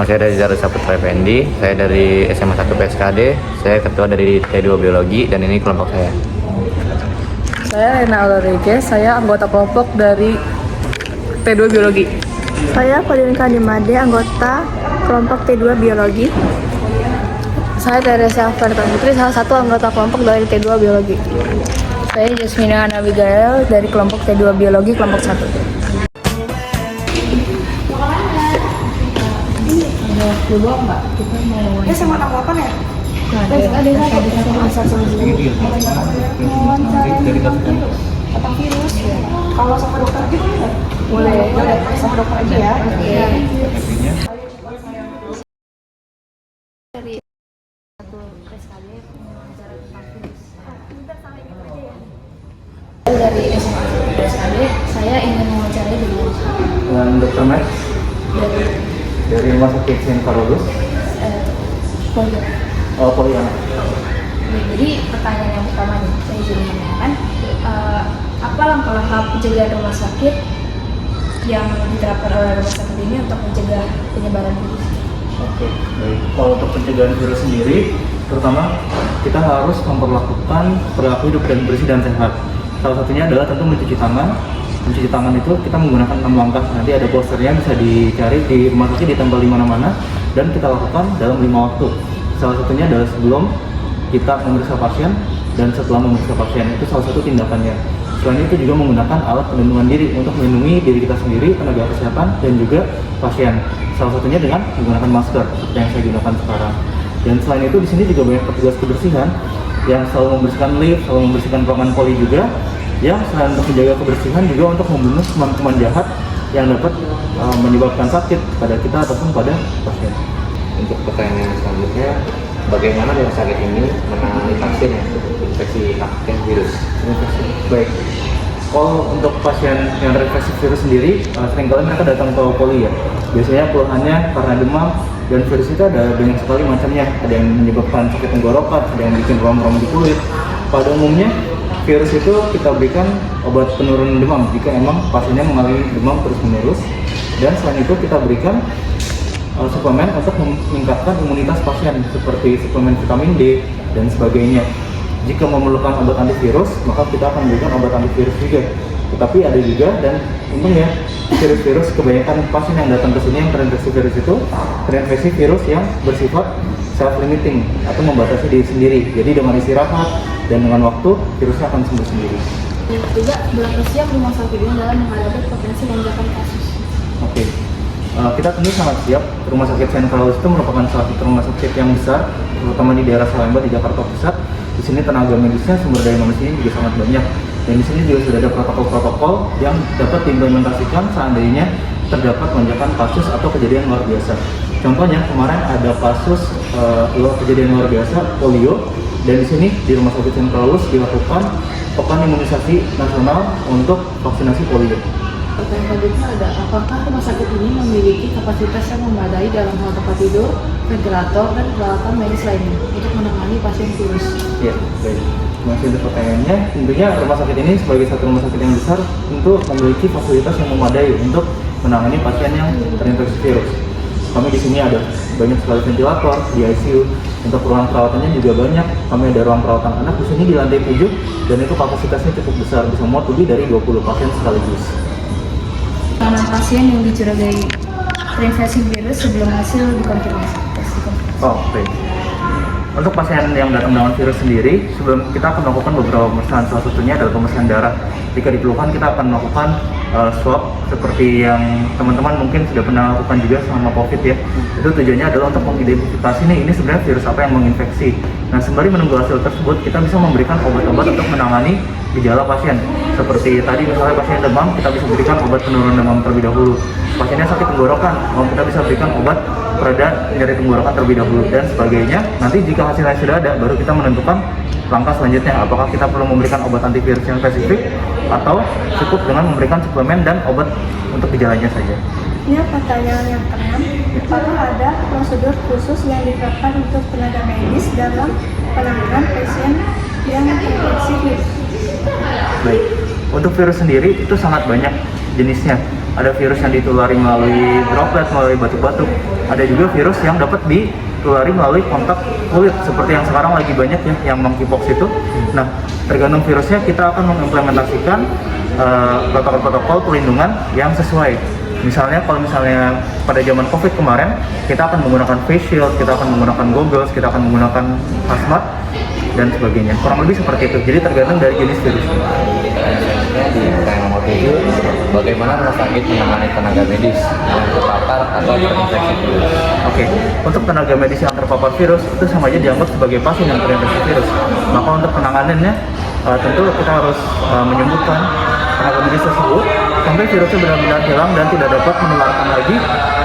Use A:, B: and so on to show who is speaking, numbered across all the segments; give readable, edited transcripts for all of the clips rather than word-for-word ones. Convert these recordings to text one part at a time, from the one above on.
A: saya dari Darus Saputra Effendi, saya dari SMA 1 PSKD, saya ketua dari T2 Biologi dan ini kelompok saya.
B: Saya Rena Ulrike, saya anggota kelompok dari T2 Biologi.
C: Saya Paulinka Dimade, anggota kelompok T2 Biologi.
B: Saya Teresa Verta Putri, salah satu anggota kelompok dari T2 Biologi.
C: Saya Jasmina Anabigail dari kelompok T2 Biologi kelompok 1.
B: Dulu enggak? Kita mau
C: Ya sama anak 8 ya?
B: ada
C: Tentang virus ya. Kalau sama dokter aja boleh nggak?
B: boleh.
C: Sama dokter aja ya.
B: Iya.
C: Dari satu PSKD bicara tentang virus. Dari SMA PSKD, saya ingin mewawancarai
A: Dan Dr. Max dari Rumah Sakit St. Carolus.
C: Polio.
A: Oh, Poliana.
C: Jadi pertanyaan yang pertama nih, saya izin menanyakan apa langkah-langkah pencegahan rumah sakit yang diterapkan oleh rumah sakit ini untuk mencegah penyebaran virus?
D: Oke, baik. Kalau untuk pencegahan virus sendiri, pertama kita harus memperlakukan perilaku hidup dan bersih dan sehat. Salah satunya adalah tentu mencuci tangan. Mencuci tangan itu kita menggunakan 6 langkah. Nanti ada posternya, bisa dicari di rumah sakit, ditempel di mana-mana, dan kita lakukan dalam 5 waktu. Salah satunya adalah sebelum kita memeriksa pasien dan setelah memeriksa pasien, itu salah satu tindakannya. Selain itu juga menggunakan alat pelindungan diri untuk melindungi diri kita sendiri, tenaga kesehatan, dan juga pasien. Salah satunya dengan menggunakan masker seperti yang saya gunakan sekarang. Dan selain itu di sini juga banyak petugas kebersihan yang selalu membersihkan lift, selalu membersihkan ruangan poli juga. Yang selain untuk menjaga kebersihan juga untuk membunuh kuman-kuman jahat yang dapat menyebabkan sakit pada kita ataupun pada pasien.
A: Untuk pertanyaan selanjutnya, bagaimana rumah sakit ini menangani pasien yang terinfeksi aktif virus?
D: Baik. Kalau untuk pasien yang terinfeksi virus sendiri, seringkali mereka datang ke poli ya. Biasanya keluhannya karena demam, dan virus itu ada banyak sekali macamnya. Ada yang menyebabkan sakit tenggorokan, ada yang bikin rom-rom di kulit. Pada umumnya, virus itu kita berikan obat penurun demam jika emang pasiennya mengalami demam terus-menerus. Dan selain itu kita berikan suplemen untuk meningkatkan imunitas pasien seperti suplemen vitamin D dan sebagainya. Jika memerlukan obat antivirus, maka kita akan berikan obat antivirus juga. Tetapi ada juga, dan untungnya virus-virus kebanyakan pasien yang datang ke sini yang terinfeksi virus itu terinfeksi virus yang bersifat self-limiting atau membatasi diri sendiri. Jadi dengan istirahat dan dengan waktu, virusnya akan sembuh sendiri.
C: Yang ketiga, berapa siap rumah sakit ini dalam menghadapi potensi lonjakan kasus?
D: Oke. Kita tentu sangat siap. Rumah sakit St. Carolus itu merupakan salah satu rumah sakit yang besar, terutama di daerah Salemba di Jakarta Pusat. Di sini tenaga medisnya, sumber daya manusianya juga sangat banyak. Dan di sini juga sudah ada protokol-protokol yang dapat diimplementasikan seandainya terdapat lonjakan kasus atau kejadian luar biasa. Contohnya kemarin ada kasus kejadian luar biasa polio, dan di sini di Rumah Sakit St. Carolus dilakukan pekan imunisasi nasional untuk vaksinasi polio.
B: Pertanyaan selanjutnya ada, apakah rumah sakit ini memiliki kapasitas yang memadai dalam hal tempat tidur, ventilator, dan peralatan medis lainnya untuk menangani pasien virus?
D: Ya, baik. Masih untuk pertanyaannya, tentunya rumah sakit ini sebagai satu rumah sakit yang besar tentu memiliki fasilitas yang memadai untuk menangani pasien yang terinfeksi virus. Kami di sini ada banyak sekali ventilator di ICU. Untuk ruang perawatannya juga banyak. Kami ada ruang perawatan anak di sini di lantai 7, dan itu kapasitasnya cukup besar, bisa muat lebih dari 20 pasien sekaligus.
C: Penanganan pasien yang dicurigai terinfeksi virus sebelum hasil dikonfirmasi.
D: Oh, baik. Untuk pasien yang datang dengan virus sendiri, sebelum kita akan melakukan beberapa pemeriksaan, salah satunya adalah pemeriksaan darah. Jika diperlukan, kita akan melakukan swab seperti yang teman-teman mungkin sudah pernah lakukan juga selama COVID ya. Itu tujuannya adalah untuk mengidentifikasi nih, ini sebenarnya virus apa yang menginfeksi. Nah, sembari menunggu hasil tersebut, kita bisa memberikan obat-obat untuk menangani gejala pasien. Seperti tadi misalnya pasien demam, kita bisa berikan obat penurun demam terlebih dahulu. Pasiennya sakit tenggorokan, kita bisa berikan obat pereda nyeri tenggorokan terlebih dahulu dan sebagainya. Nanti jika hasilnya sudah ada, baru kita menentukan langkah selanjutnya, apakah kita perlu memberikan obat antivirus yang spesifik atau cukup dengan memberikan suplemen dan obat untuk gejalanya saja.
E: Ini pertanyaan yang keenam, apakah ada prosedur khusus yang diterapkan untuk tenaga medis dalam penanganan pasien yang terinfeksi virus?
D: Baik, untuk virus sendiri itu sangat banyak. jenisnya. Ada virus yang ditulari melalui droplet, melalui batuk-batuk. Ada juga virus yang dapat ditulari melalui kontak kulit, seperti yang sekarang lagi banyak ya, yang monkeypox itu. Nah, tergantung virusnya kita akan mengimplementasikan protokol-protokol pelindungan yang sesuai. Misalnya kalau misalnya pada zaman COVID kemarin, kita akan menggunakan face shield, kita akan menggunakan goggles, kita akan menggunakan hazmat dan sebagainya. Kurang lebih seperti itu. Jadi tergantung dari jenis virus.
A: Selanjutnya di pertanyaan nomor 7, bagaimana rumah sakit menangani tenaga medis yang terpapar atau terinfeksi virus?
D: Oke, untuk tenaga medis yang terpapar virus itu sama aja dianggap sebagai pasien yang terinfeksi virus. Maka untuk penanganannya tentu kita harus menyembuhkan tenaga medis tersebut sampai virusnya benar-benar hilang dan tidak dapat menularkan lagi,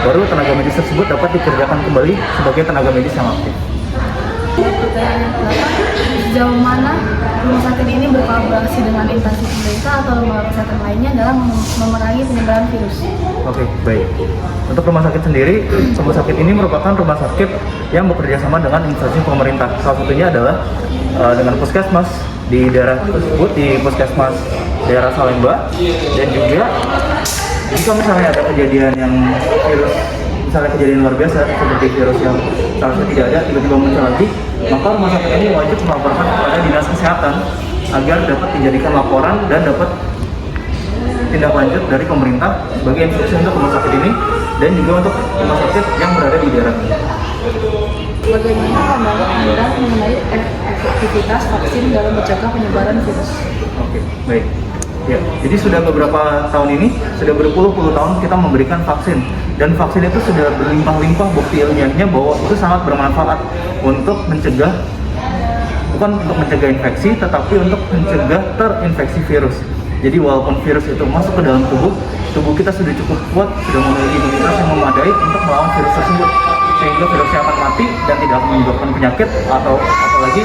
D: baru tenaga medis tersebut dapat dikerjakan kembali sebagai tenaga medis yang aktif.
B: Pertanyaan yang ke-8, sejauh mana rumah sakit ini berkolaborasi dengan instansi pemerintah atau lembaga kesehatan lainnya dalam memerangi penyebaran virus?
D: Oke, baik. Untuk rumah sakit sendiri, rumah sakit ini merupakan rumah sakit yang bekerja sama dengan instansi pemerintah. Salah satunya adalah dengan puskesmas di daerah tersebut, di puskesmas daerah Salemba, dan juga jika misalnya ada kejadian yang virus, misalnya kejadian luar biasa seperti virus yang seharusnya tidak ada tiba-tiba muncul lagi, maka rumah sakit ini wajib melaporkan kepada dinas kesehatan agar dapat dijadikan laporan dan dapat tindak lanjut dari pemerintah sebagai instruksi untuk rumah sakit ini dan juga untuk rumah sakit yang berada di daerah ini.
B: Bagaimana pandangan Anda mengenai efektivitas vaksin dalam mencegah penyebaran virus?
D: Oke, baik. Ya, jadi sudah beberapa tahun ini, sudah berpuluh-puluh tahun kita memberikan vaksin, dan vaksin itu sudah berlimpah-limpah bukti ilmiahnya bahwa itu sangat bermanfaat untuk mencegah, bukan untuk mencegah infeksi, tetapi untuk mencegah terinfeksi virus. Jadi walaupun virus itu masuk ke dalam tubuh kita sudah cukup kuat, sudah memiliki imunitas yang memadai untuk melawan virus tersebut, sehingga virusnya akan mati dan tidak menyebabkan penyakit atau apalagi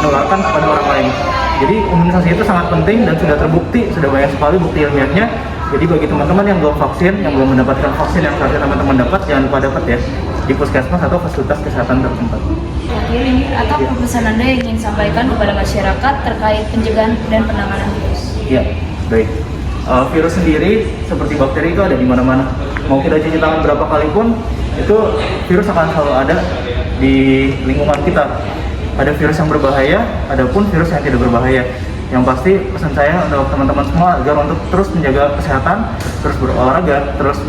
D: menularkan kepada orang lain. Jadi imunisasi itu sangat penting dan sudah terbukti, sudah banyak sekali bukti ilmiahnya. Jadi bagi teman-teman yang belum vaksin, yang belum mendapatkan vaksin yang seharusnya teman-teman dapat, jangan lupa dapat ya di puskesmas atau fasilitas kesehatan tertempat.
C: Terakhir ini, atau pesan Anda yang ingin sampaikan kepada masyarakat terkait pencegahan dan penanganan virus?
D: Ya, baik. Virus sendiri seperti bakteri itu ada di mana-mana. Mau kita cuci tangan berapa kali pun, itu virus akan selalu ada di lingkungan kita. Ada virus yang berbahaya, ada pun virus yang tidak berbahaya. Yang pasti pesan saya untuk teman-teman semua agar untuk terus menjaga kesehatan, terus berolahraga, terus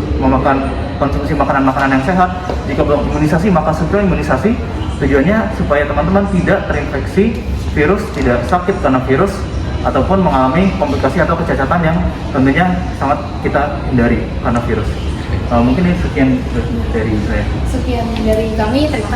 D: konsumsi makanan-makanan yang sehat. Jika belum imunisasi, maka segera imunisasi. Tujuannya supaya teman-teman tidak terinfeksi virus, tidak sakit karena virus, ataupun mengalami komplikasi atau kecacatan yang tentunya sangat kita hindari karena virus. Mungkin ini sekian dari saya.
C: Sekian dari kami, terima kasih.